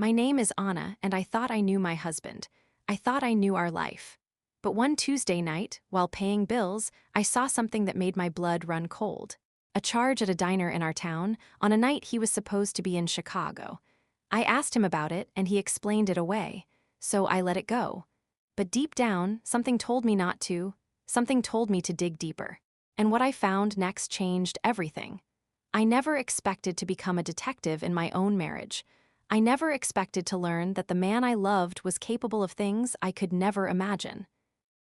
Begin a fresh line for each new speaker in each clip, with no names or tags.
My name is Anna, and I thought I knew my husband. I thought I knew our life. But one Tuesday night, while paying bills, I saw something that made my blood run cold. A charge at a diner in our town, on a night he was supposed to be in Chicago. I asked him about it, and he explained it away. So I let it go. But deep down, something told me not to. Something told me to dig deeper. And what I found next changed everything. I never expected to become a detective in my own marriage. I never expected to learn that the man I loved was capable of things I could never imagine.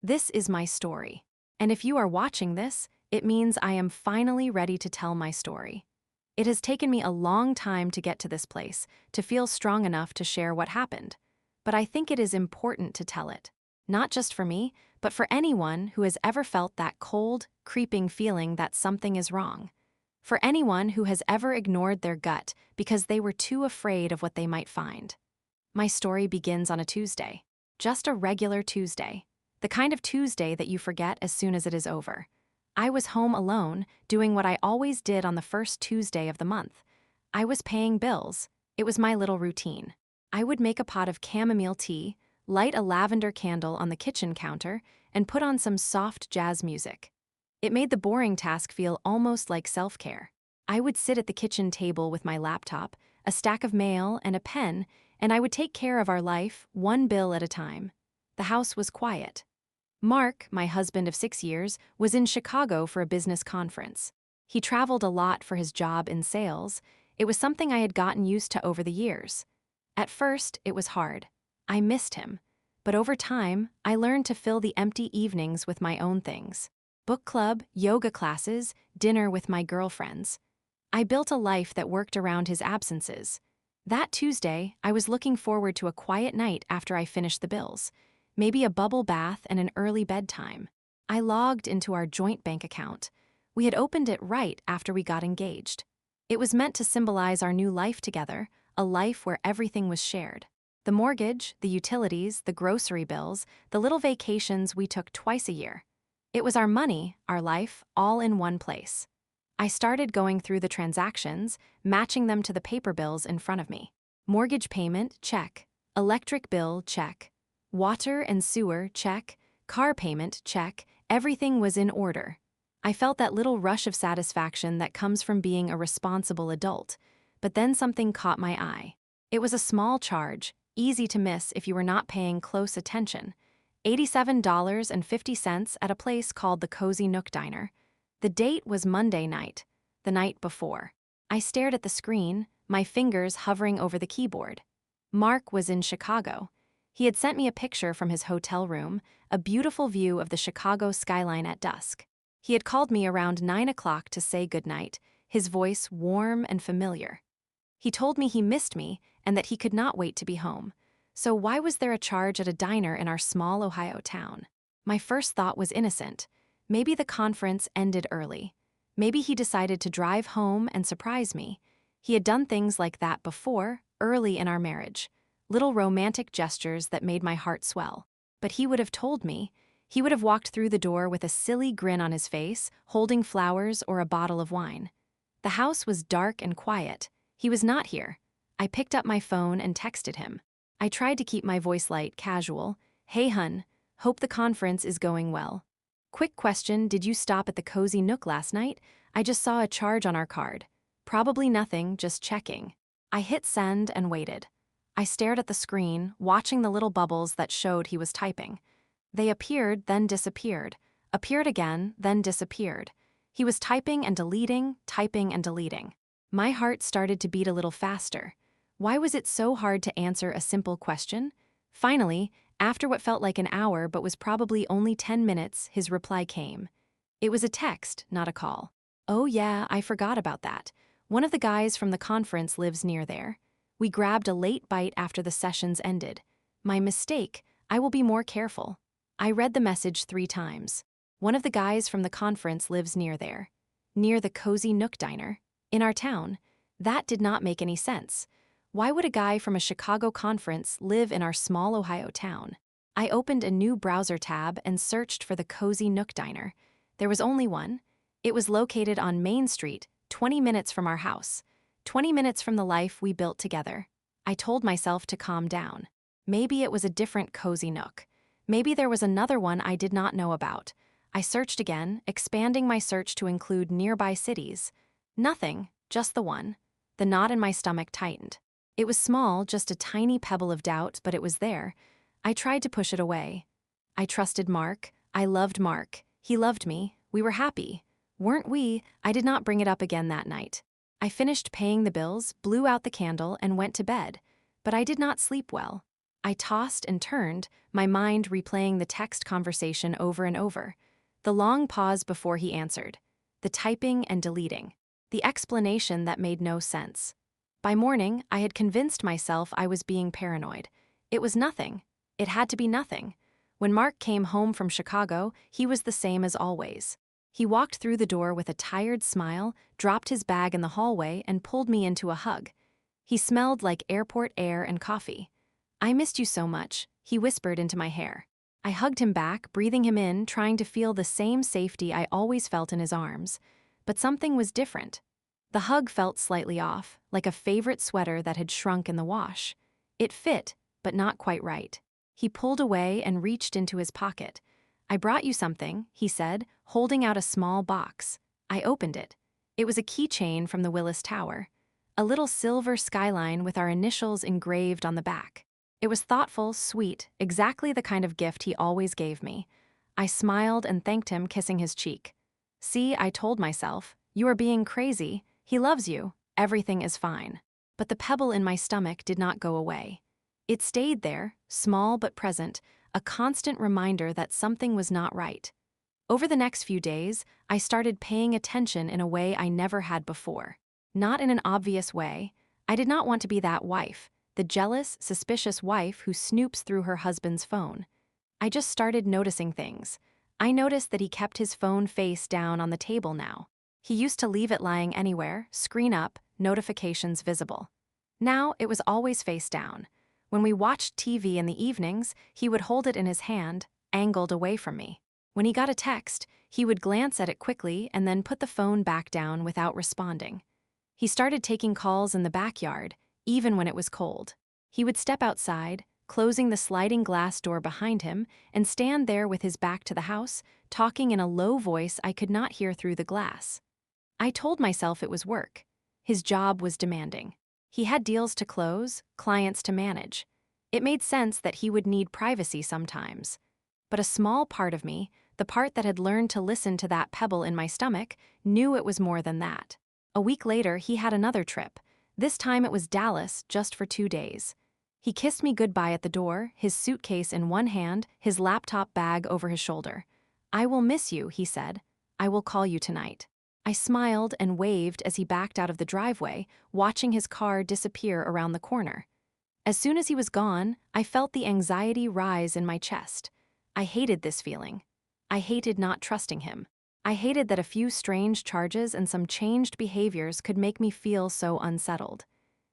This is my story. And if you are watching this, it means I am finally ready to tell my story. It has taken me a long time to get to this place, to feel strong enough to share what happened. But I think it is important to tell it. Not just for me, but for anyone who has ever felt that cold, creeping feeling that something is wrong. For anyone who has ever ignored their gut because they were too afraid of what they might find. My story begins on a Tuesday. Just a regular Tuesday. The kind of Tuesday that you forget as soon as it is over. I was home alone, doing what I always did on the first Tuesday of the month. I was paying bills. It was my little routine. I would make a pot of chamomile tea, light a lavender candle on the kitchen counter, and put on some soft jazz music. It made the boring task feel almost like self-care. I would sit at the kitchen table with my laptop, a stack of mail, and a pen, and I would take care of our life, one bill at a time. The house was quiet. Mark, my husband of 6 years, was in Chicago for a business conference. He traveled a lot for his job in sales. It was something I had gotten used to over the years. At first, it was hard. I missed him. But over time, I learned to fill the empty evenings with my own things. Book club, yoga classes, dinner with my girlfriends. I built a life that worked around his absences. That Tuesday, I was looking forward to a quiet night after I finished the bills. Maybe a bubble bath and an early bedtime. I logged into our joint bank account. We had opened it right after we got engaged. It was meant to symbolize our new life together, a life where everything was shared. The mortgage, the utilities, the grocery bills, the little vacations we took twice a year. It was our money, our life, all in one place. I started going through the transactions, matching them to the paper bills in front of me. Mortgage payment, check. Electric bill, check. Water and sewer, check. Car payment, check. Everything was in order. I felt that little rush of satisfaction that comes from being a responsible adult. But then something caught my eye. It was a small charge, easy to miss if you were not paying close attention. $87.50 at a place called the Cozy Nook Diner. The date was Monday night, the night before. I stared at the screen, my fingers hovering over the keyboard. Mark was in Chicago. He had sent me a picture from his hotel room, a beautiful view of the Chicago skyline at dusk. He had called me around 9 o'clock to say goodnight, his voice warm and familiar. He told me he missed me and that he could not wait to be home. So why was there a charge at a diner in our small Ohio town? My first thought was innocent. Maybe the conference ended early. Maybe he decided to drive home and surprise me. He had done things like that before, early in our marriage. Little romantic gestures that made my heart swell. But he would have told me. He would have walked through the door with a silly grin on his face, holding flowers or a bottle of wine. The house was dark and quiet. He was not here. I picked up my phone and texted him. I tried to keep my voice light, casual. Hey hun, hope the conference is going well. Quick question, did you stop at the Cozy Nook last night? I just saw a charge on our card. Probably nothing, just checking. I hit send and waited. I stared at the screen, watching the little bubbles that showed he was typing. They appeared, then disappeared. Appeared again, then disappeared. He was typing and deleting, typing and deleting. My heart started to beat a little faster. Why was it so hard to answer a simple question? Finally, after what felt like an hour but was probably only 10 minutes, his reply came. It was a text, not a call. Oh yeah, I forgot about that. One of the guys from the conference lives near there. We grabbed a late bite after the sessions ended. My mistake, I will be more careful. I read the message 3 times. One of the guys from the conference lives near there. Near the Cozy Nook Diner. In our town. That did not make any sense. Why would a guy from a Chicago conference live in our small Ohio town? I opened a new browser tab and searched for the Cozy Nook Diner. There was only one. It was located on Main Street, 20 minutes from our house. 20 minutes from the life we built together. I told myself to calm down. Maybe it was a different cozy nook. Maybe there was another one I did not know about. I searched again, expanding my search to include nearby cities. Nothing, just the one. The knot in my stomach tightened. It was small, just a tiny pebble of doubt, but it was there. I tried to push it away. I trusted Mark. I loved Mark. He loved me. We were happy. Weren't we? I did not bring it up again that night. I finished paying the bills, blew out the candle, and went to bed. But I did not sleep well. I tossed and turned, my mind replaying the text conversation over and over. The long pause before he answered. The typing and deleting. The explanation that made no sense. By morning, I had convinced myself I was being paranoid. It was nothing. It had to be nothing. When Mark came home from Chicago, he was the same as always. He walked through the door with a tired smile, dropped his bag in the hallway, and pulled me into a hug. He smelled like airport air and coffee. "I missed you so much," he whispered into my hair. I hugged him back, breathing him in, trying to feel the same safety I always felt in his arms. But something was different. The hug felt slightly off, like a favorite sweater that had shrunk in the wash. It fit, but not quite right. He pulled away and reached into his pocket. "I brought you something," he said, holding out a small box. I opened it. It was a keychain from the Willis Tower. A little silver skyline with our initials engraved on the back. It was thoughtful, sweet, exactly the kind of gift he always gave me. I smiled and thanked him, kissing his cheek. "See," I told myself, "you are being crazy. He loves you. Everything is fine." But the pebble in my stomach did not go away. It stayed there, small but present, a constant reminder that something was not right. Over the next few days, I started paying attention in a way I never had before. Not in an obvious way. I did not want to be that wife, the jealous, suspicious wife who snoops through her husband's phone. I just started noticing things. I noticed that he kept his phone face down on the table now. He used to leave it lying anywhere, screen up, notifications visible. Now it was always face down. When we watched TV in the evenings, he would hold it in his hand, angled away from me. When he got a text, he would glance at it quickly and then put the phone back down without responding. He started taking calls in the backyard, even when it was cold. He would step outside, closing the sliding glass door behind him, and stand there with his back to the house, talking in a low voice I could not hear through the glass. I told myself it was work. His job was demanding. He had deals to close, clients to manage. It made sense that he would need privacy sometimes. But a small part of me, the part that had learned to listen to that pebble in my stomach, knew it was more than that. A week later, he had another trip. This time it was Dallas, just for 2 days. He kissed me goodbye at the door, his suitcase in one hand, his laptop bag over his shoulder. "I will miss you," he said. "I will call you tonight." I smiled and waved as he backed out of the driveway, watching his car disappear around the corner. As soon as he was gone, I felt the anxiety rise in my chest. I hated this feeling. I hated not trusting him. I hated that a few strange charges and some changed behaviors could make me feel so unsettled.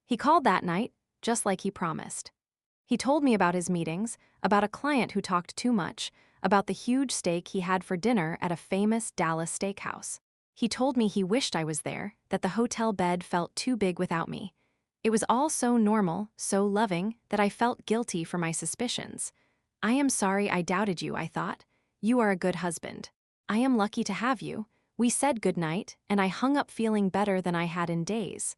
He called that night, just like he promised. He told me about his meetings, about a client who talked too much, about the huge steak he had for dinner at a famous Dallas steakhouse. He told me he wished I was there, that the hotel bed felt too big without me. It was all so normal, so loving, that I felt guilty for my suspicions. "I am sorry I doubted you," I thought. "You are a good husband. I am lucky to have you." We said goodnight, and I hung up feeling better than I had in days.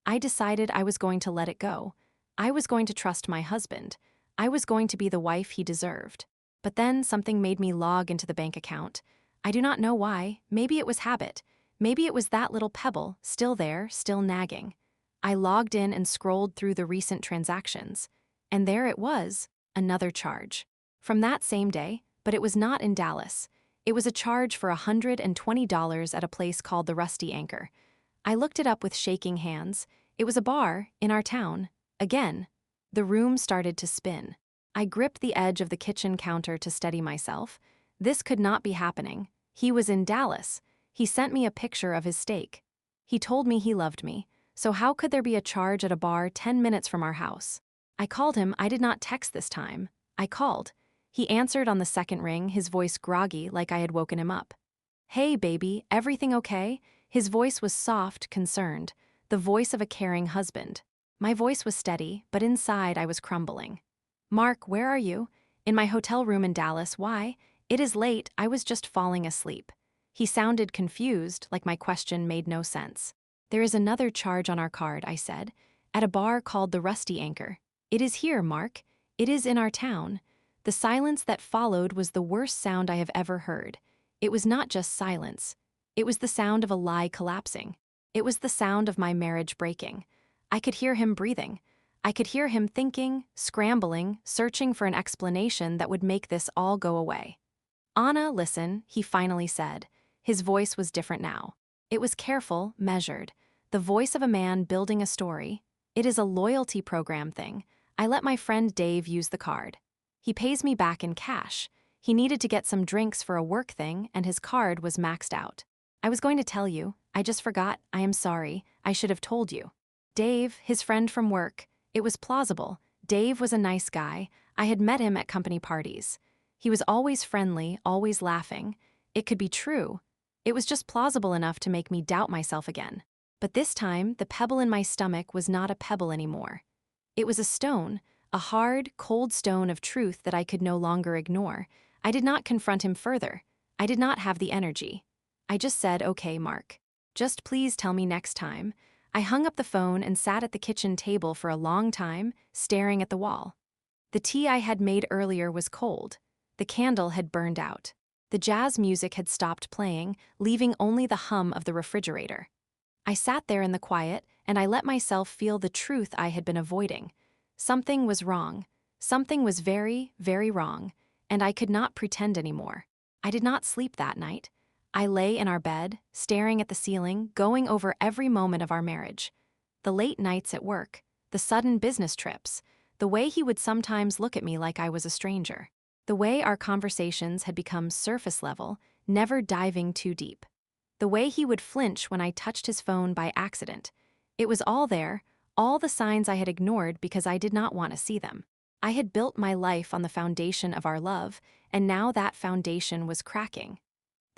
I decided I was going to let it go. I was going to trust my husband. I was going to be the wife he deserved. But then something made me log into the bank account. I do not know why. Maybe it was habit. Maybe it was that little pebble, still there, still nagging. I logged in and scrolled through the recent transactions. And there it was, another charge. From that same day, but it was not in Dallas. It was a charge for $120 at a place called the Rusty Anchor. I looked it up with shaking hands. It was a bar in our town. Again, the room started to spin. I gripped the edge of the kitchen counter to steady myself. This could not be happening. He was in Dallas. He sent me a picture of his steak. He told me he loved me. So how could there be a charge at a bar 10 minutes from our house? I called him. I did not text this time. I called. He answered on the second ring, his voice groggy like I had woken him up. "Hey, baby, everything okay?" His voice was soft, concerned, the voice of a caring husband. My voice was steady, but inside I was crumbling. Mark, where are you? In my hotel room in Dallas. Why? It is late, I was just falling asleep. He sounded confused, like my question made no sense. There is another charge on our card, I said, at a bar called the Rusty Anchor. It is here, Mark. It is in our town. The silence that followed was the worst sound I have ever heard. It was not just silence. It was the sound of a lie collapsing. It was the sound of my marriage breaking. I could hear him breathing. I could hear him thinking, scrambling, searching for an explanation that would make this all go away. Anna, listen, he finally said. His voice was different now. It was careful, measured. The voice of a man building a story. It is a loyalty program thing. I let my friend Dave use the card. He pays me back in cash. He needed to get some drinks for a work thing, and his card was maxed out. I was going to tell you. I just forgot. I am sorry. I should have told you. Dave, his friend from work. It was plausible. Dave was a nice guy. I had met him at company parties. He was always friendly, always laughing. It could be true. It was just plausible enough to make me doubt myself again. But this time, the pebble in my stomach was not a pebble anymore. It was a stone, a hard, cold stone of truth that I could no longer ignore. I did not confront him further. I did not have the energy. I just said, okay, Mark. Just please tell me next time. I hung up the phone and sat at the kitchen table for a long time, staring at the wall. The tea I had made earlier was cold. The candle had burned out. The jazz music had stopped playing, leaving only the hum of the refrigerator. I sat there in the quiet, and I let myself feel the truth I had been avoiding. Something was wrong. Something was very, very wrong, and I could not pretend anymore. I did not sleep that night. I lay in our bed, staring at the ceiling, going over every moment of our marriage. The late nights at work, the sudden business trips, the way he would sometimes look at me like I was a stranger. The way our conversations had become surface level, never diving too deep. The way he would flinch when I touched his phone by accident. It was all there, all the signs I had ignored because I did not want to see them. I had built my life on the foundation of our love, and now that foundation was cracking.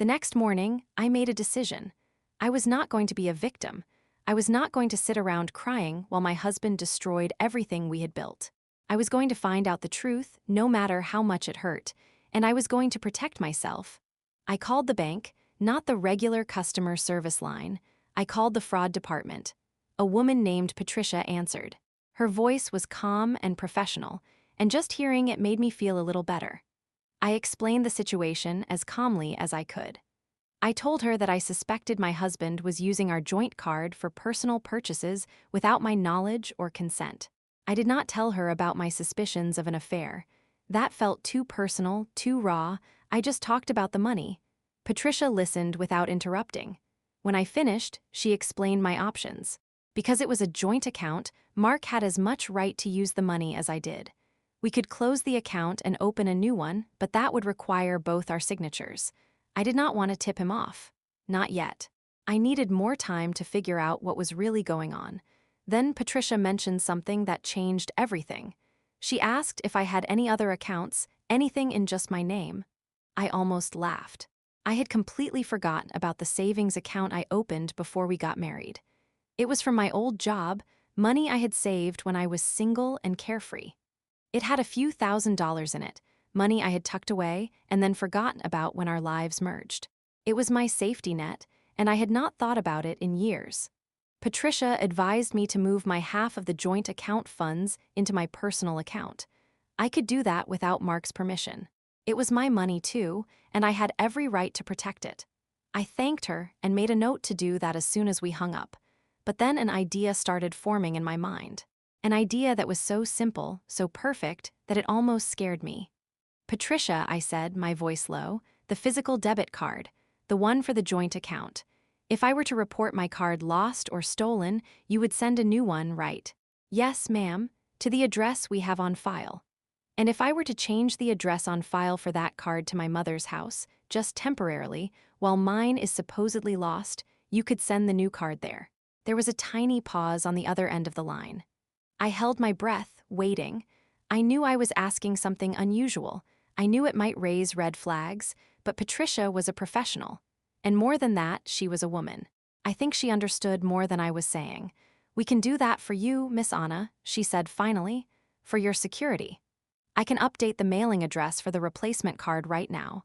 The next morning, I made a decision. I was not going to be a victim. I was not going to sit around crying while my husband destroyed everything we had built. I was going to find out the truth, no matter how much it hurt, and I was going to protect myself. I called the bank, not the regular customer service line. I called the fraud department. A woman named Patricia answered. Her voice was calm and professional, and just hearing it made me feel a little better. I explained the situation as calmly as I could. I told her that I suspected my husband was using our joint card for personal purchases without my knowledge or consent. I did not tell her about my suspicions of an affair. That felt too personal, too raw. I just talked about the money. Patricia listened without interrupting. When I finished, she explained my options. Because it was a joint account, Mark had as much right to use the money as I did. We could close the account and open a new one, but that would require both our signatures. I did not want to tip him off. Not yet. I needed more time to figure out what was really going on. Then Patricia mentioned something that changed everything. She asked if I had any other accounts, anything in just my name. I almost laughed. I had completely forgotten about the savings account I opened before we got married. It was from my old job, money I had saved when I was single and carefree. It had a few $1,000s in it, money I had tucked away and then forgotten about when our lives merged. It was my safety net, and I had not thought about it in years. Patricia advised me to move my half of the joint account funds into my personal account. I could do that without Mark's permission. It was my money too, and I had every right to protect it. I thanked her and made a note to do that as soon as we hung up. But then an idea started forming in my mind. An idea that was so simple, so perfect, that it almost scared me. Patricia, I said, my voice low, the physical debit card, the one for the joint account. If I were to report my card lost or stolen, you would send a new one, right? Yes, ma'am, to the address we have on file. And if I were to change the address on file for that card to my mother's house, just temporarily, while mine is supposedly lost, you could send the new card there. There was a tiny pause on the other end of the line. I held my breath, waiting. I knew I was asking something unusual. I knew it might raise red flags, but Patricia was a professional. And more than that, she was a woman. I think she understood more than I was saying. "We can do that for you, Miss Anna," she said finally, "for your security. I can update the mailing address for the replacement card right now.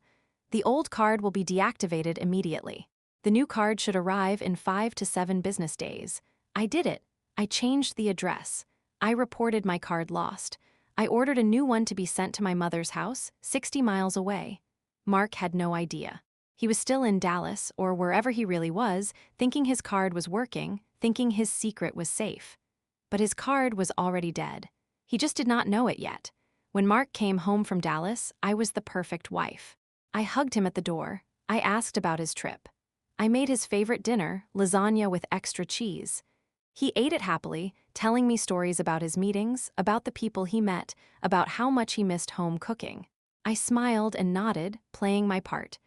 The old card will be deactivated immediately. The new card should arrive in 5 to 7 business days." I did it. I changed the address. I reported my card lost. I ordered a new one to be sent to my mother's house, 60 miles away. Mark had no idea. He was still in Dallas, or wherever he really was, thinking his card was working, thinking his secret was safe. But his card was already dead. He just did not know it yet. When Mark came home from Dallas, I was the perfect wife. I hugged him at the door. I asked about his trip. I made his favorite dinner, lasagna with extra cheese. He ate it happily, telling me stories about his meetings, about the people he met, about how much he missed home cooking. I smiled and nodded, playing my part.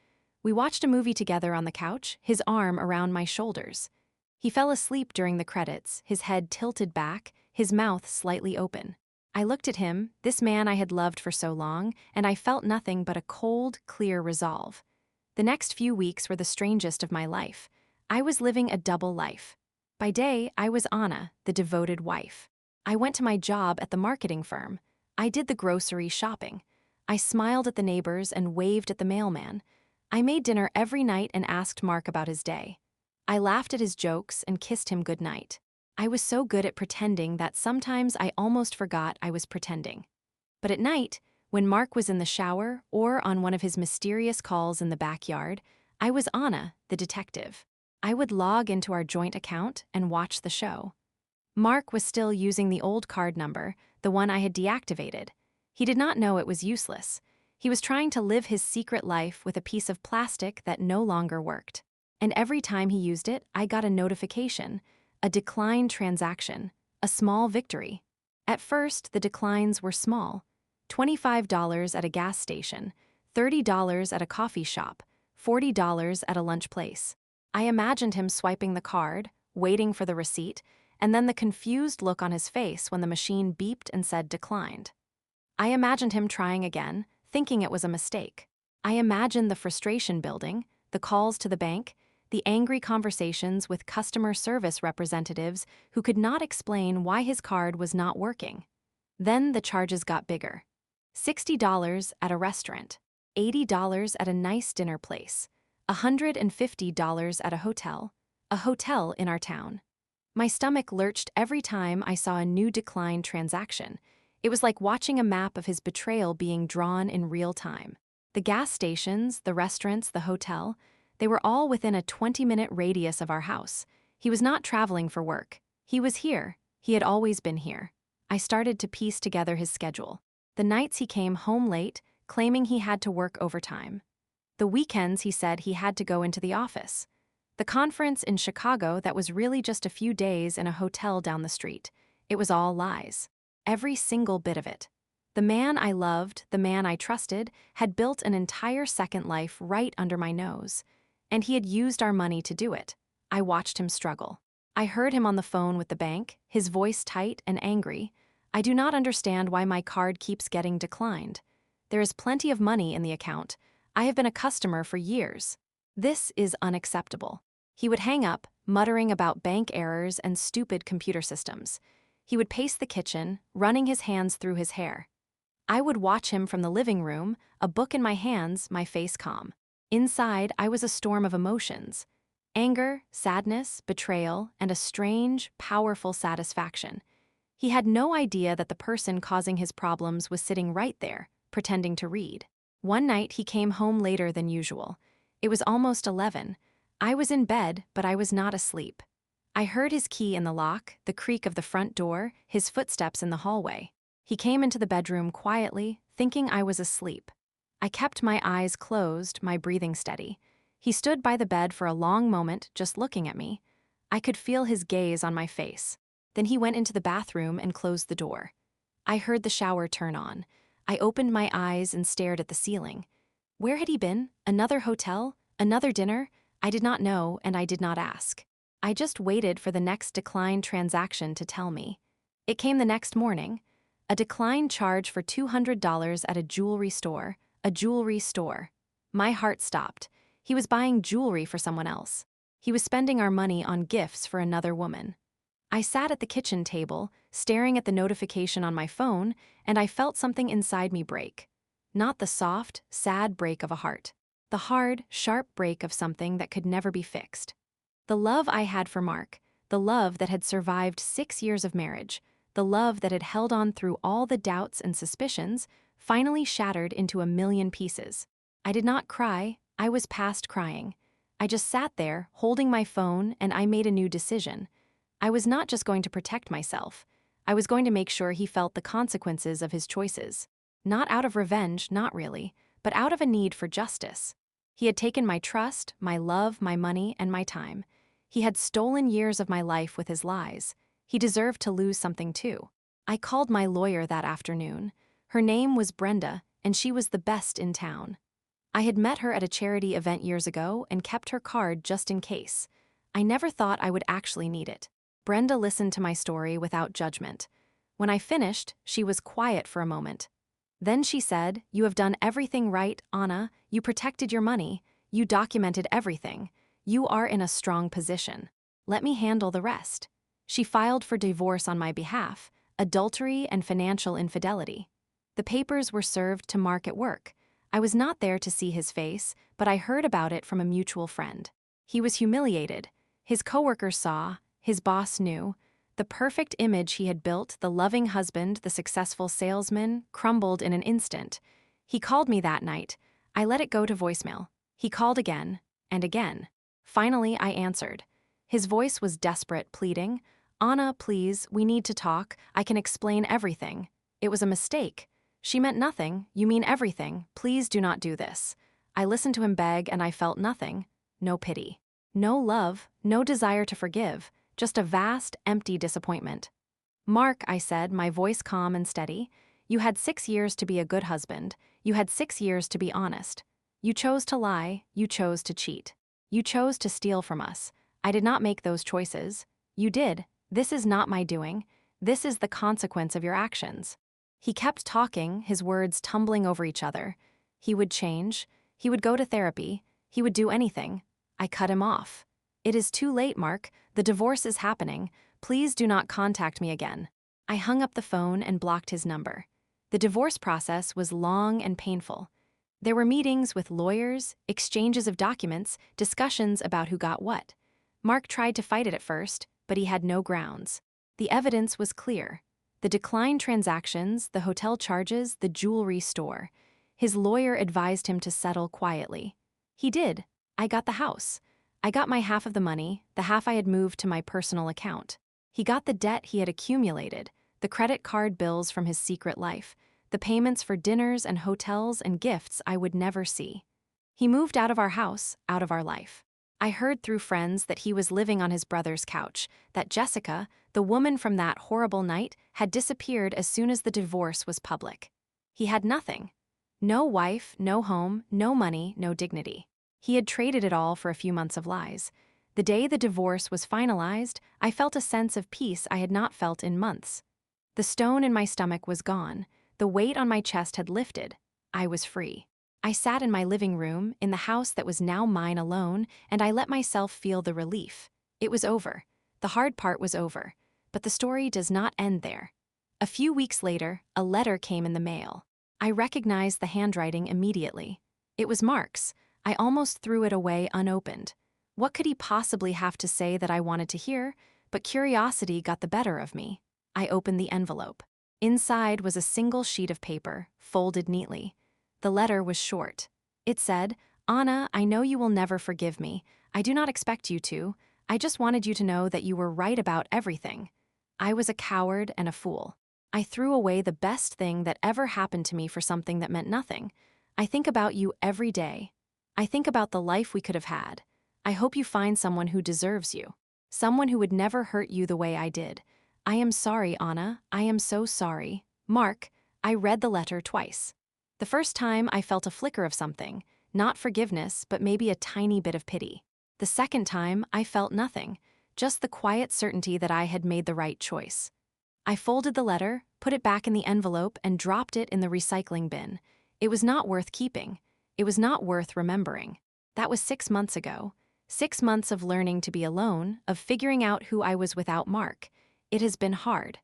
We watched a movie together on the couch, his arm around my shoulders. He fell asleep during the credits, his head tilted back, his mouth slightly open. I looked at him, this man I had loved for so long, and I felt nothing but a cold, clear resolve. The next few weeks were the strangest of my life. I was living a double life. By day, I was Anna, the devoted wife. I went to my job at the marketing firm. I did the grocery shopping. I smiled at the neighbors and waved at the mailman. I made dinner every night and asked Mark about his day. I laughed at his jokes and kissed him goodnight. I was so good at pretending that sometimes I almost forgot I was pretending. But at night, when Mark was in the shower or on one of his mysterious calls in the backyard, I was Anna, the detective. I would log into our joint account and watch the show. Mark was still using the old card number, the one I had deactivated. He did not know it was useless. He was trying to live his secret life with a piece of plastic that no longer worked. And every time he used it, I got a notification, a declined transaction, a small victory. At first, the declines were small. $25 at a gas station, $30 at a coffee shop, $40 at a lunch place. I imagined him swiping the card, waiting for the receipt, and then the confused look on his face when the machine beeped and said declined. I imagined him trying again, thinking it was a mistake. I imagined the frustration building, the calls to the bank, the angry conversations with customer service representatives who could not explain why his card was not working. Then the charges got bigger. $60 at a restaurant, $80 at a nice dinner place, $150 at a hotel in our town. My stomach lurched every time I saw a new decline transaction. It was like watching a map of his betrayal being drawn in real time. The gas stations, the restaurants, the hotel, they were all within a 20-minute radius of our house. He was not traveling for work. He was here. He had always been here. I started to piece together his schedule. The nights he came home late, claiming he had to work overtime. The weekends he said he had to go into the office. The conference in Chicago that was really just a few days in a hotel down the street. It was all lies. Every single bit of it. The man I loved, the man I trusted, had built an entire second life right under my nose. And he had used our money to do it. I watched him struggle. I heard him on the phone with the bank, his voice tight and angry. "I do not understand why my card keeps getting declined. There is plenty of money in the account. I have been a customer for years. This is unacceptable." He would hang up, muttering about bank errors and stupid computer systems. He would pace the kitchen, running his hands through his hair. I would watch him from the living room, a book in my hands, my face calm. Inside, I was a storm of emotions. Anger, sadness, betrayal, and a strange, powerful satisfaction. He had no idea that the person causing his problems was sitting right there, pretending to read. One night, he came home later than usual. It was almost 11. I was in bed, but I was not asleep. I heard his key in the lock, the creak of the front door, his footsteps in the hallway. He came into the bedroom quietly, thinking I was asleep. I kept my eyes closed, my breathing steady. He stood by the bed for a long moment, just looking at me. I could feel his gaze on my face. Then he went into the bathroom and closed the door. I heard the shower turn on. I opened my eyes and stared at the ceiling. Where had he been? Another hotel? Another dinner? I did not know, and I did not ask. I just waited for the next decline transaction to tell me. It came the next morning. A decline charge for $200 at a jewelry store. A jewelry store. My heart stopped. He was buying jewelry for someone else. He was spending our money on gifts for another woman. I sat at the kitchen table, staring at the notification on my phone, and I felt something inside me break. Not the soft, sad break of a heart. The hard, sharp break of something that could never be fixed. The love I had for Mark, the love that had survived 6 years of marriage, the love that had held on through all the doubts and suspicions, finally shattered into a million pieces. I did not cry, I was past crying. I just sat there, holding my phone, and I made a new decision. I was not just going to protect myself. I was going to make sure he felt the consequences of his choices. Not out of revenge, not really, but out of a need for justice. He had taken my trust, my love, my money, and my time. He had stolen years of my life with his lies. He deserved to lose something too. I called my lawyer that afternoon. Her name was Brenda, and she was the best in town. I had met her at a charity event years ago and kept her card just in case. I never thought I would actually need it. Brenda listened to my story without judgment. When I finished, she was quiet for a moment. Then she said, "You have done everything right, Anna. You protected your money. You documented everything. You are in a strong position. Let me handle the rest." She filed for divorce on my behalf, adultery and financial infidelity. The papers were served to Mark at work. I was not there to see his face, but I heard about it from a mutual friend. He was humiliated. His coworkers saw, his boss knew. The perfect image he had built, the loving husband, the successful salesman, crumbled in an instant. He called me that night. I let it go to voicemail. He called again, and again. Finally, I answered. His voice was desperate, pleading, "Anna, please, we need to talk. I can explain everything. It was a mistake. She meant nothing. You mean everything. Please do not do this." I listened to him beg, and I felt nothing. No pity. No love, no desire to forgive. Just a vast, empty disappointment. "Mark," I said, my voice calm and steady, "you had 6 years to be a good husband. You had 6 years to be honest. You chose to lie. You chose to cheat. You chose to steal from us. I did not make those choices. You did. This is not my doing. This is the consequence of your actions." He kept talking, his words tumbling over each other. He would change. He would go to therapy. He would do anything. I cut him off. "It is too late, Mark. The divorce is happening. Please do not contact me again." I hung up the phone and blocked his number. The divorce process was long and painful. There were meetings with lawyers, exchanges of documents, discussions about who got what. Mark tried to fight it at first, but he had no grounds. The evidence was clear. The declined transactions, the hotel charges, the jewelry store. His lawyer advised him to settle quietly. He did. I got the house. I got my half of the money, the half I had moved to my personal account. He got the debt he had accumulated, the credit card bills from his secret life, the payments for dinners and hotels and gifts I would never see. He moved out of our house, out of our life. I heard through friends that he was living on his brother's couch, that Jessica, the woman from that horrible night, had disappeared as soon as the divorce was public. He had nothing. No wife, no home, no money, no dignity. He had traded it all for a few months of lies. The day the divorce was finalized, I felt a sense of peace I had not felt in months. The stone in my stomach was gone. The weight on my chest had lifted. I was free. I sat in my living room, in the house that was now mine alone, and I let myself feel the relief. It was over. The hard part was over. But the story does not end there. A few weeks later, a letter came in the mail. I recognized the handwriting immediately. It was Mark's. I almost threw it away unopened. What could he possibly have to say that I wanted to hear? But curiosity got the better of me. I opened the envelope. Inside was a single sheet of paper, folded neatly. The letter was short. It said, "Anna, I know you will never forgive me. I do not expect you to. I just wanted you to know that you were right about everything. I was a coward and a fool. I threw away the best thing that ever happened to me for something that meant nothing. I think about you every day. I think about the life we could have had. I hope you find someone who deserves you. Someone who would never hurt you the way I did. I am sorry, Anna. I am so sorry. Mark." I read the letter twice. The first time I felt a flicker of something, not forgiveness, but maybe a tiny bit of pity. The second time I felt nothing, just the quiet certainty that I had made the right choice. I folded the letter, put it back in the envelope, and dropped it in the recycling bin. It was not worth keeping. It was not worth remembering. That was 6 months ago. 6 months of learning to be alone, of figuring out who I was without Mark. It has been hard.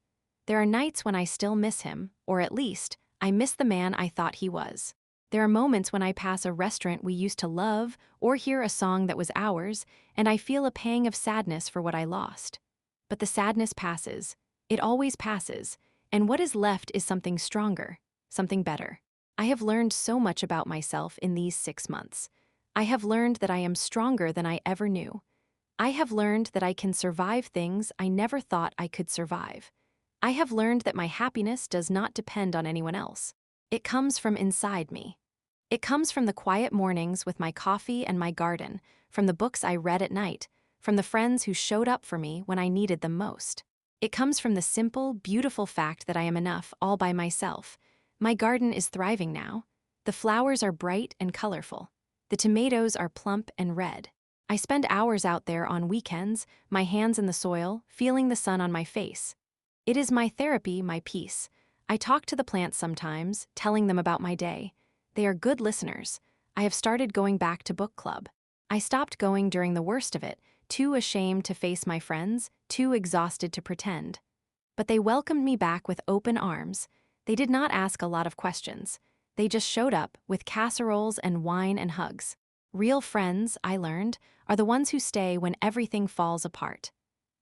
There are nights when I still miss him, or at least, I miss the man I thought he was. There are moments when I pass a restaurant we used to love or hear a song that was ours, and I feel a pang of sadness for what I lost. But the sadness passes. It always passes, and what is left is something stronger, something better. I have learned so much about myself in these 6 months. I have learned that I am stronger than I ever knew. I have learned that I can survive things I never thought I could survive. I have learned that my happiness does not depend on anyone else. It comes from inside me. It comes from the quiet mornings with my coffee and my garden, from the books I read at night, from the friends who showed up for me when I needed them most. It comes from the simple, beautiful fact that I am enough all by myself. My garden is thriving now. The flowers are bright and colorful. The tomatoes are plump and red. I spend hours out there on weekends, my hands in the soil, feeling the sun on my face. It is my therapy, my peace. I talk to the plants sometimes, telling them about my day. They are good listeners. I have started going back to book club. I stopped going during the worst of it, too ashamed to face my friends, too exhausted to pretend. But they welcomed me back with open arms. They did not ask a lot of questions. They just showed up with casseroles and wine and hugs. Real friends, I learned, are the ones who stay when everything falls apart.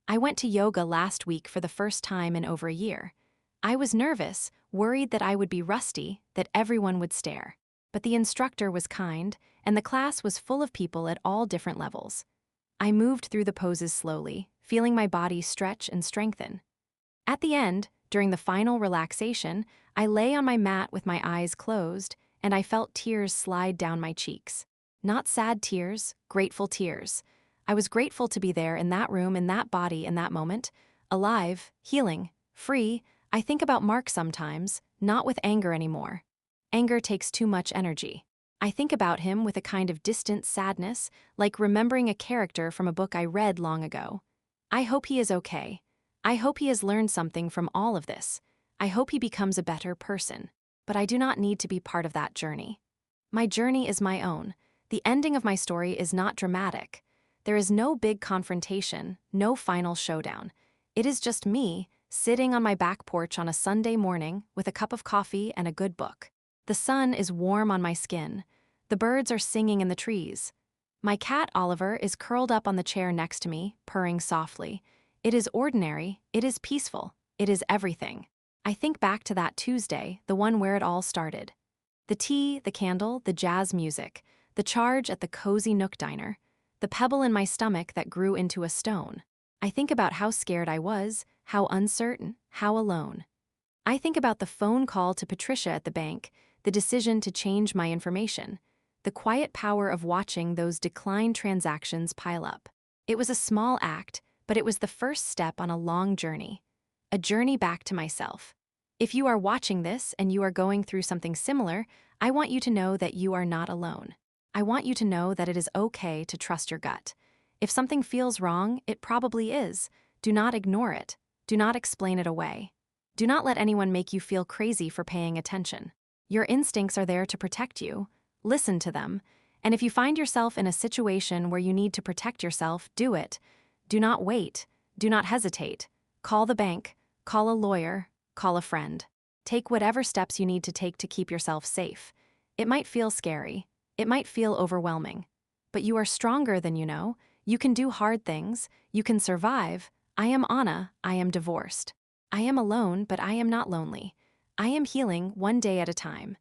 I went to yoga last week for the first time in over a year. I was nervous, worried that I would be rusty, that everyone would stare. But the instructor was kind, and the class was full of people at all different levels. I moved through the poses slowly, feeling my body stretch and strengthen. At the end, during the final relaxation, I lay on my mat with my eyes closed, and I felt tears slide down my cheeks. Not sad tears, grateful tears. I was grateful to be there in that room, in that body, in that moment, alive, healing, free. I think about Mark sometimes, not with anger anymore. Anger takes too much energy. I think about him with a kind of distant sadness, like remembering a character from a book I read long ago. I hope he is okay. I hope he has learned something from all of this. I hope he becomes a better person. But I do not need to be part of that journey. My journey is my own. The ending of my story is not dramatic. There is no big confrontation, no final showdown. It is just me, sitting on my back porch on a Sunday morning with a cup of coffee and a good book. The sun is warm on my skin. The birds are singing in the trees. My cat Oliver is curled up on the chair next to me, purring softly. It is ordinary, it is peaceful, it is everything. I think back to that Tuesday, the one where it all started. The tea, the candle, the jazz music, the charge at the cozy Nook diner, the pebble in my stomach that grew into a stone. I think about how scared I was, how uncertain, how alone. I think about the phone call to Patricia at the bank, the decision to change my information, the quiet power of watching those declined transactions pile up. It was a small act, but it was the first step on a long journey. A journey back to myself. If you are watching this and you are going through something similar, I want you to know that you are not alone. I want you to know that it is okay to trust your gut. If something feels wrong, it probably is. Do not ignore it. Do not explain it away. Do not let anyone make you feel crazy for paying attention. Your instincts are there to protect you. Listen to them. And if you find yourself in a situation where you need to protect yourself, do it. Do not wait. Do not hesitate. Call the bank. Call a lawyer. Call a friend. Take whatever steps you need to take to keep yourself safe. It might feel scary. It might feel overwhelming. But you are stronger than you know. You can do hard things. You can survive. I am Anna. I am divorced. I am alone, but I am not lonely. I am healing one day at a time.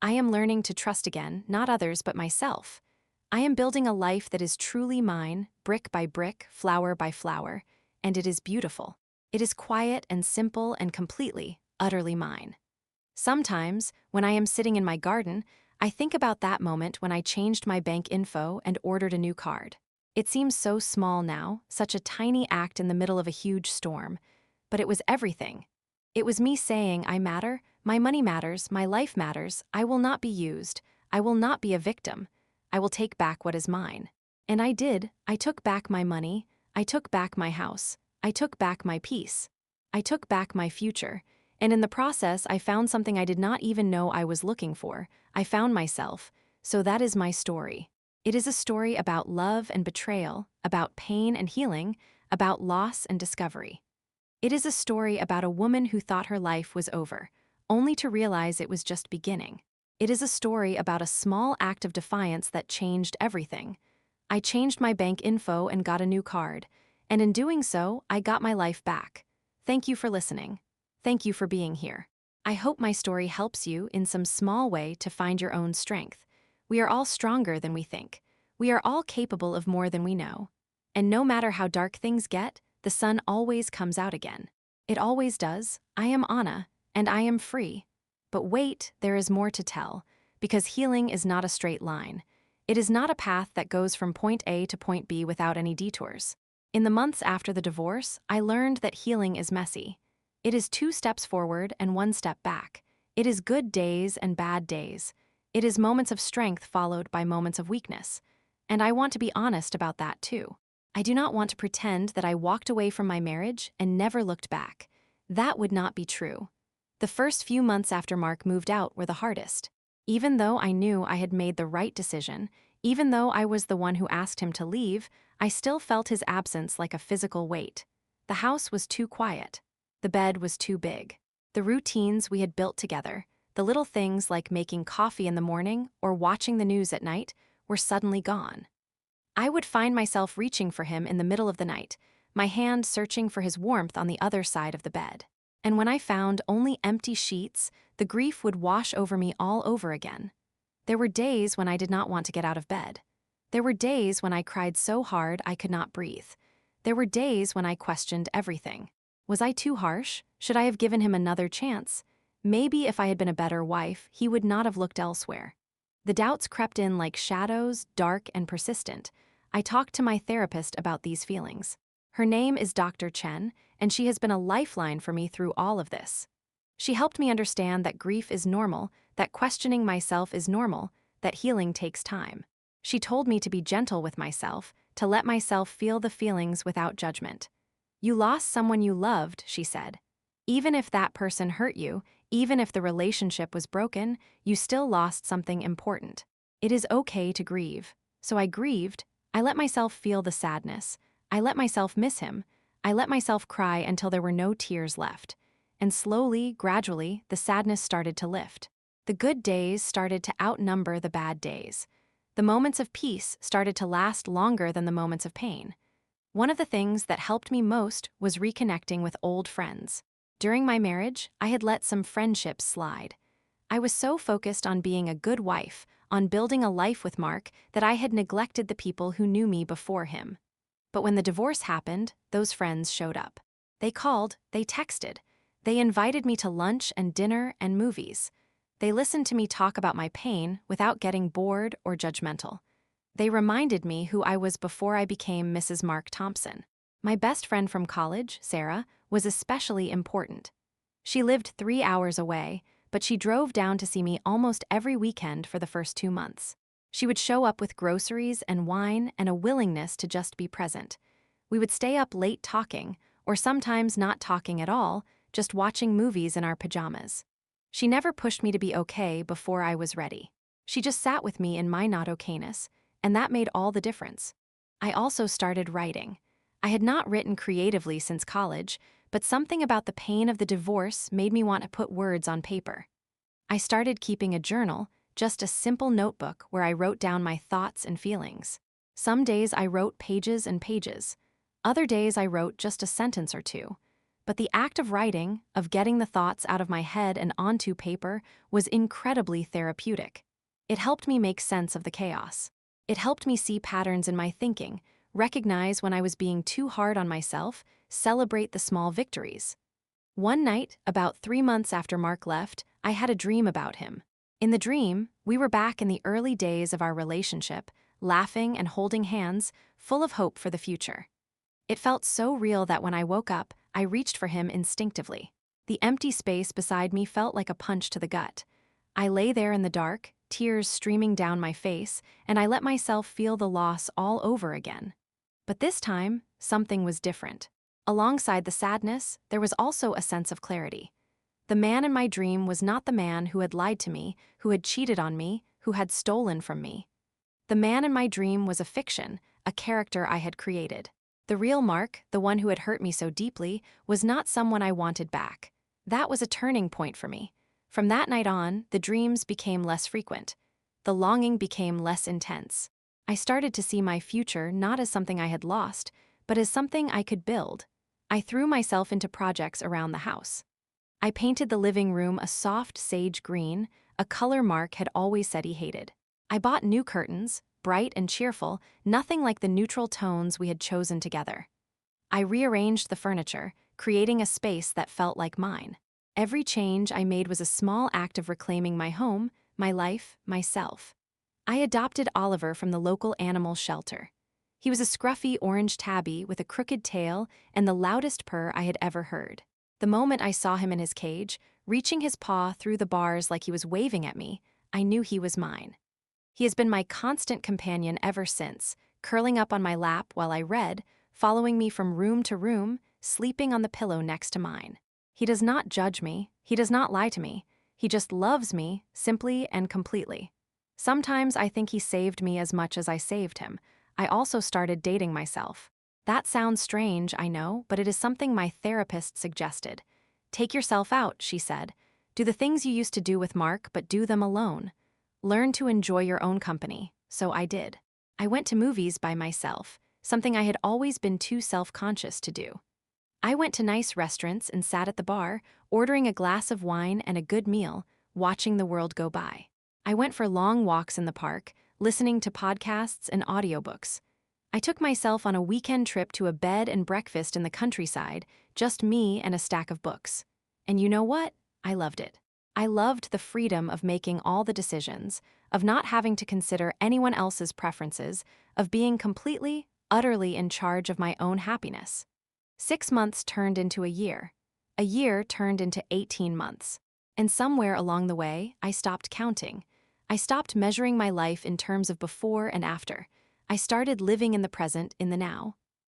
I am learning to trust again, not others, but myself. I am building a life that is truly mine, brick by brick, flower by flower, and it is beautiful. It is quiet and simple and completely, utterly mine. Sometimes, when I am sitting in my garden, I think about that moment when I changed my bank info and ordered a new card. It seems so small now, such a tiny act in the middle of a huge storm, but it was everything. It was me saying, I matter, my money matters, my life matters, I will not be used, I will not be a victim, I will take back what is mine. And I did. I took back my money, I took back my house, I took back my peace, I took back my future, and in the process I found something I did not even know I was looking for. I found myself, so that is my story. It is a story about love and betrayal, about pain and healing, about loss and discovery. It is a story about a woman who thought her life was over, only to realize it was just beginning. It is a story about a small act of defiance that changed everything. I changed my bank info and got a new card, and in doing so, I got my life back. Thank you for listening. Thank you for being here. I hope my story helps you in some small way to find your own strength. We are all stronger than we think. We are all capable of more than we know. And no matter how dark things get, the sun always comes out again. It always does. I am Anna, and I am free. But wait, there is more to tell, because healing is not a straight line. It is not a path that goes from point A to point B without any detours. In the months after the divorce, I learned that healing is messy. It is 2 steps forward and 1 step back. It is good days and bad days. It is moments of strength followed by moments of weakness. And I want to be honest about that too. I do not want to pretend that I walked away from my marriage and never looked back. That would not be true. The first few months after Mark moved out were the hardest. Even though I knew I had made the right decision, even though I was the one who asked him to leave, I still felt his absence like a physical weight. The house was too quiet. The bed was too big. The routines we had built together, the little things like making coffee in the morning or watching the news at night, were suddenly gone. I would find myself reaching for him in the middle of the night, my hand searching for his warmth on the other side of the bed. And when I found only empty sheets, the grief would wash over me all over again. There were days when I did not want to get out of bed. There were days when I cried so hard I could not breathe. There were days when I questioned everything. Was I too harsh? Should I have given him another chance? Maybe if I had been a better wife, he would not have looked elsewhere. The doubts crept in like shadows, dark and persistent. I talked to my therapist about these feelings. Her name is Dr. Chen, and she has been a lifeline for me through all of this. She helped me understand that grief is normal, that questioning myself is normal, that healing takes time. She told me to be gentle with myself, to let myself feel the feelings without judgment. You lost someone you loved, she said. Even if that person hurt you, even if the relationship was broken, you still lost something important. It is okay to grieve. So I grieved. I let myself feel the sadness. I let myself miss him. I let myself cry until there were no tears left. And slowly, gradually, the sadness started to lift. The good days started to outnumber the bad days. The moments of peace started to last longer than the moments of pain. One of the things that helped me most was reconnecting with old friends. During my marriage, I had let some friendships slide. I was so focused on being a good wife, on building a life with Mark, that I had neglected the people who knew me before him. But when the divorce happened, those friends showed up. They called, they texted. They invited me to lunch and dinner and movies. They listened to me talk about my pain without getting bored or judgmental. They reminded me who I was before I became Mrs. Mark Thompson. My best friend from college, Sarah, was especially important. She lived 3 hours away, but she drove down to see me almost every weekend for the first 2 months. She would show up with groceries and wine and a willingness to just be present. We would stay up late talking, or sometimes not talking at all, just watching movies in our pajamas. She never pushed me to be okay before I was ready. She just sat with me in my not okayness, and that made all the difference. I also started writing. I had not written creatively since college, but something about the pain of the divorce made me want to put words on paper. I started keeping a journal, just a simple notebook where I wrote down my thoughts and feelings. Some days I wrote pages and pages. Other days I wrote just a sentence or two. But the act of writing, of getting the thoughts out of my head and onto paper, was incredibly therapeutic. It helped me make sense of the chaos. It helped me see patterns in my thinking, recognize when I was being too hard on myself, celebrate the small victories. One night, about 3 months after Mark left, I had a dream about him. In the dream, we were back in the early days of our relationship, laughing and holding hands, full of hope for the future. It felt so real that when I woke up, I reached for him instinctively. The empty space beside me felt like a punch to the gut. I lay there in the dark, tears streaming down my face, and I let myself feel the loss all over again. But this time, something was different. Alongside the sadness, there was also a sense of clarity. The man in my dream was not the man who had lied to me, who had cheated on me, who had stolen from me. The man in my dream was a fiction, a character I had created. The real Mark, the one who had hurt me so deeply, was not someone I wanted back. That was a turning point for me. From that night on, the dreams became less frequent. The longing became less intense. I started to see my future not as something I had lost, but as something I could build. I threw myself into projects around the house. I painted the living room a soft sage green, a color Mark had always said he hated. I bought new curtains, bright and cheerful, nothing like the neutral tones we had chosen together. I rearranged the furniture, creating a space that felt like mine. Every change I made was a small act of reclaiming my home, my life, myself. I adopted Oliver from the local animal shelter. He was a scruffy orange tabby with a crooked tail and the loudest purr I had ever heard. The moment I saw him in his cage, reaching his paw through the bars like he was waving at me, I knew he was mine. He has been my constant companion ever since, curling up on my lap while I read, following me from room to room, sleeping on the pillow next to mine. He does not judge me, he does not lie to me, he just loves me, simply and completely. Sometimes I think he saved me as much as I saved him. I also started dating myself. That sounds strange, I know, but it is something my therapist suggested. Take yourself out, she said. Do the things you used to do with Mark, but do them alone. Learn to enjoy your own company, so I did. I went to movies by myself, something I had always been too self-conscious to do. I went to nice restaurants and sat at the bar, ordering a glass of wine and a good meal, watching the world go by. I went for long walks in the park, listening to podcasts and audiobooks. I took myself on a weekend trip to a bed and breakfast in the countryside, just me and a stack of books. And you know what? I loved it. I loved the freedom of making all the decisions, of not having to consider anyone else's preferences, of being completely, utterly in charge of my own happiness. 6 months turned into a year. A year turned into 18 months. And somewhere along the way, I stopped counting. I stopped measuring my life in terms of before and after. I started living in the present, in the now.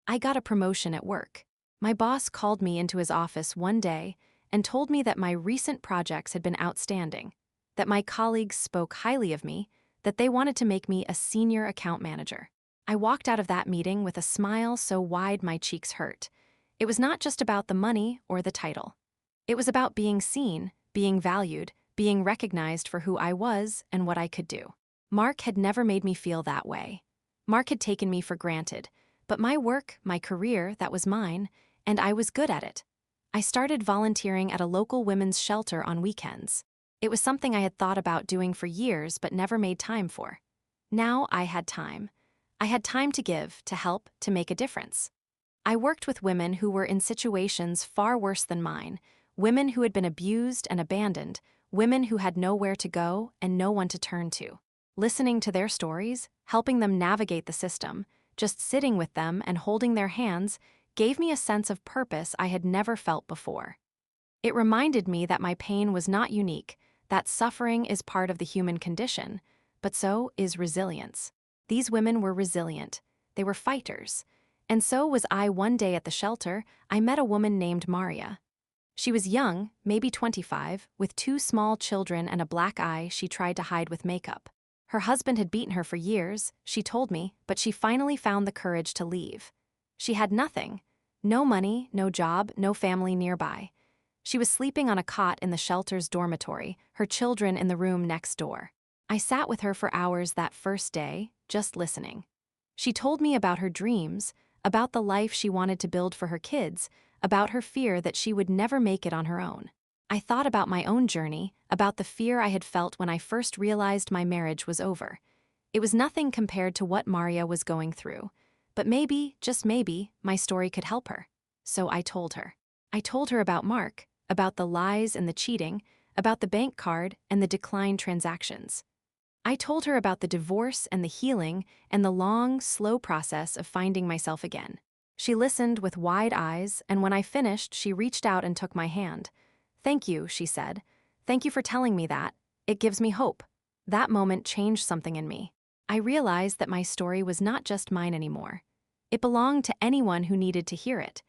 I got a promotion at work. My boss called me into his office one day and told me that my recent projects had been outstanding, that my colleagues spoke highly of me, that they wanted to make me a senior account manager. I walked out of that meeting with a smile so wide my cheeks hurt. It was not just about the money or the title. It was about being seen, being valued, being recognized for who I was and what I could do. Mark had never made me feel that way. Mark had taken me for granted, but my work, my career, that was mine, and I was good at it. I started volunteering at a local women's shelter on weekends. It was something I had thought about doing for years but never made time for. Now I had time. I had time to give, to help, to make a difference. I worked with women who were in situations far worse than mine, women who had been abused and abandoned, women who had nowhere to go and no one to turn to. Listening to their stories, helping them navigate the system, just sitting with them and holding their hands gave me a sense of purpose I had never felt before. It reminded me that my pain was not unique, that suffering is part of the human condition, but so is resilience. These women were resilient. They were fighters. And so was I. One day at the shelter, I met a woman named Maria. She was young, maybe 25, with 2 small children and a black eye she tried to hide with makeup. Her husband had beaten her for years, she told me, but she finally found the courage to leave. She had nothing. No money, no job, no family nearby. She was sleeping on a cot in the shelter's dormitory, her children in the room next door. I sat with her for hours that first day, just listening. She told me about her dreams, about the life she wanted to build for her kids, about her fear that she would never make it on her own. I thought about my own journey, about the fear I had felt when I first realized my marriage was over. It was nothing compared to what Maria was going through. But maybe, just maybe, my story could help her. So I told her. I told her about Mark, about the lies and the cheating, about the bank card and the declined transactions. I told her about the divorce and the healing and the long, slow process of finding myself again. She listened with wide eyes, and when I finished, she reached out and took my hand. "Thank you," she said. "Thank you for telling me that. It gives me hope." That moment changed something in me. I realized that my story was not just mine anymore. It belonged to anyone who needed to hear it.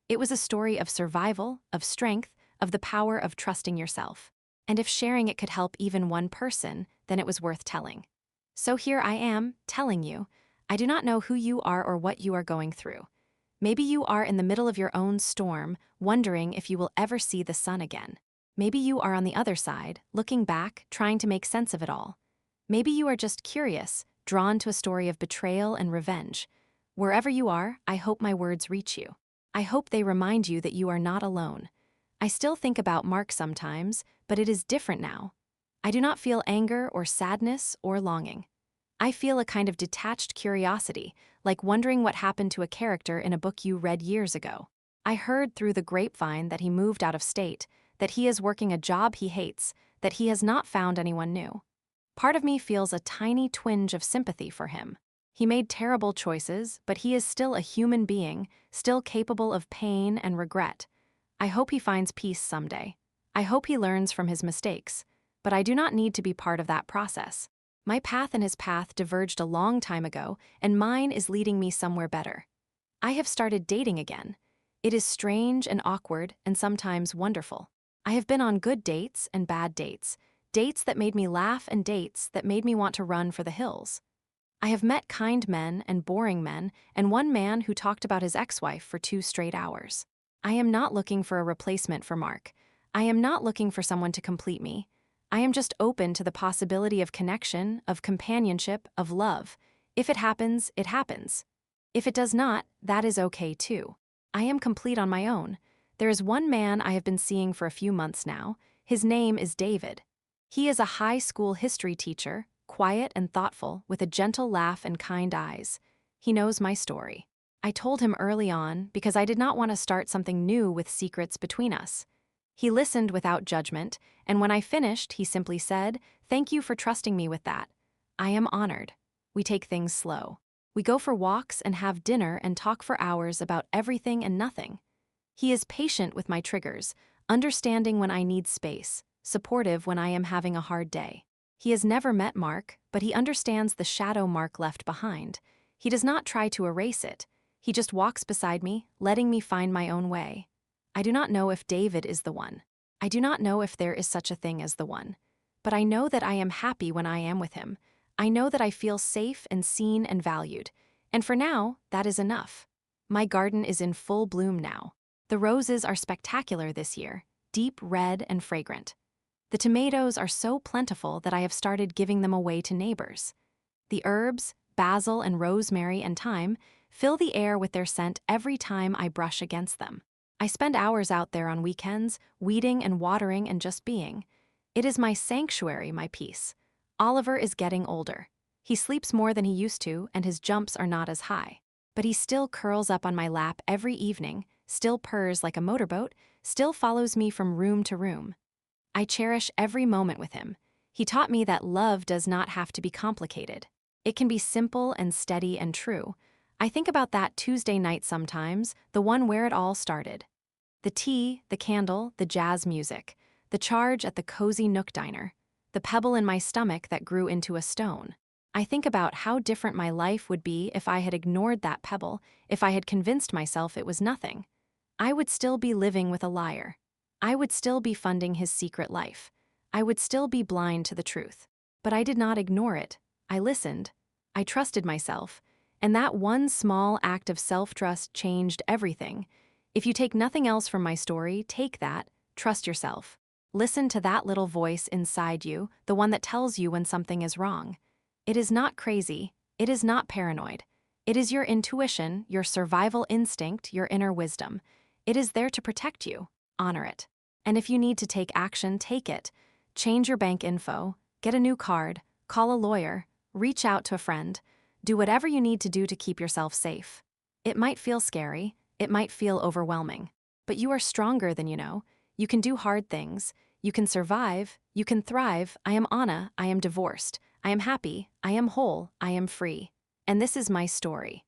It was a story of survival, of strength, of the power of trusting yourself. And if sharing it could help even one person, then it was worth telling. So here I am, telling you. I do not know who you are or what you are going through. Maybe you are in the middle of your own storm, wondering if you will ever see the sun again. Maybe you are on the other side, looking back, trying to make sense of it all. Maybe you are just curious, drawn to a story of betrayal and revenge. Wherever you are, I hope my words reach you. I hope they remind you that you are not alone. I still think about Mark sometimes, but it is different now. I do not feel anger or sadness or longing. I feel a kind of detached curiosity, like wondering what happened to a character in a book you read years ago. I heard through the grapevine that he moved out of state, that he is working a job he hates, that he has not found anyone new. Part of me feels a tiny twinge of sympathy for him. He made terrible choices, but he is still a human being, still capable of pain and regret. I hope he finds peace someday. I hope he learns from his mistakes, but I do not need to be part of that process. My path and his path diverged a long time ago, and mine is leading me somewhere better. I have started dating again. It is strange and awkward and sometimes wonderful. I have been on good dates and bad dates, dates that made me laugh and dates that made me want to run for the hills. I have met kind men and boring men, and one man who talked about his ex-wife for 2 straight hours. I am not looking for a replacement for Mark. I am not looking for someone to complete me. I am just open to the possibility of connection, of companionship, of love. If it happens, it happens. If it does not, that is okay too. I am complete on my own. There is one man I have been seeing for a few months now. His name is David. He is a high school history teacher, quiet and thoughtful, with a gentle laugh and kind eyes. He knows my story. I told him early on because I did not want to start something new with secrets between us. He listened without judgment, and when I finished, he simply said, "Thank you for trusting me with that. I am honored." We take things slow. We go for walks and have dinner and talk for hours about everything and nothing. He is patient with my triggers, understanding when I need space, supportive when I am having a hard day. He has never met Mark, but he understands the shadow Mark left behind. He does not try to erase it. He just walks beside me, letting me find my own way. I do not know if David is the one. I do not know if there is such a thing as the one. But I know that I am happy when I am with him. I know that I feel safe and seen and valued. And for now, that is enough. My garden is in full bloom now. The roses are spectacular this year, deep red and fragrant. The tomatoes are so plentiful that I have started giving them away to neighbors. The herbs, basil and rosemary and thyme, fill the air with their scent every time I brush against them. I spend hours out there on weekends, weeding and watering and just being. It is my sanctuary, my peace. Oliver is getting older. He sleeps more than he used to, and his jumps are not as high. But he still curls up on my lap every evening, still purrs like a motorboat, still follows me from room to room. I cherish every moment with him. He taught me that love does not have to be complicated. It can be simple and steady and true. I think about that Tuesday night sometimes, the one where it all started. The tea, the candle, the jazz music, the charge at the cozy Nook diner, the pebble in my stomach that grew into a stone. I think about how different my life would be if I had ignored that pebble, if I had convinced myself it was nothing. I would still be living with a liar. I would still be funding his secret life. I would still be blind to the truth. But I did not ignore it. I listened. I trusted myself. And that one small act of self-trust changed everything. If you take nothing else from my story, take that. Trust yourself. Listen to that little voice inside you, the one that tells you when something is wrong. It is not crazy. It is not paranoid. It is your intuition, your survival instinct, your inner wisdom. It is there to protect you. Honor it. And if you need to take action, take it. Change your bank info, get a new card, call a lawyer, reach out to a friend. Do whatever you need to do to keep yourself safe. It might feel scary, it might feel overwhelming, but you are stronger than you know. You can do hard things, you can survive, you can thrive. I am Anna, I am divorced, I am happy, I am whole, I am free. And this is my story.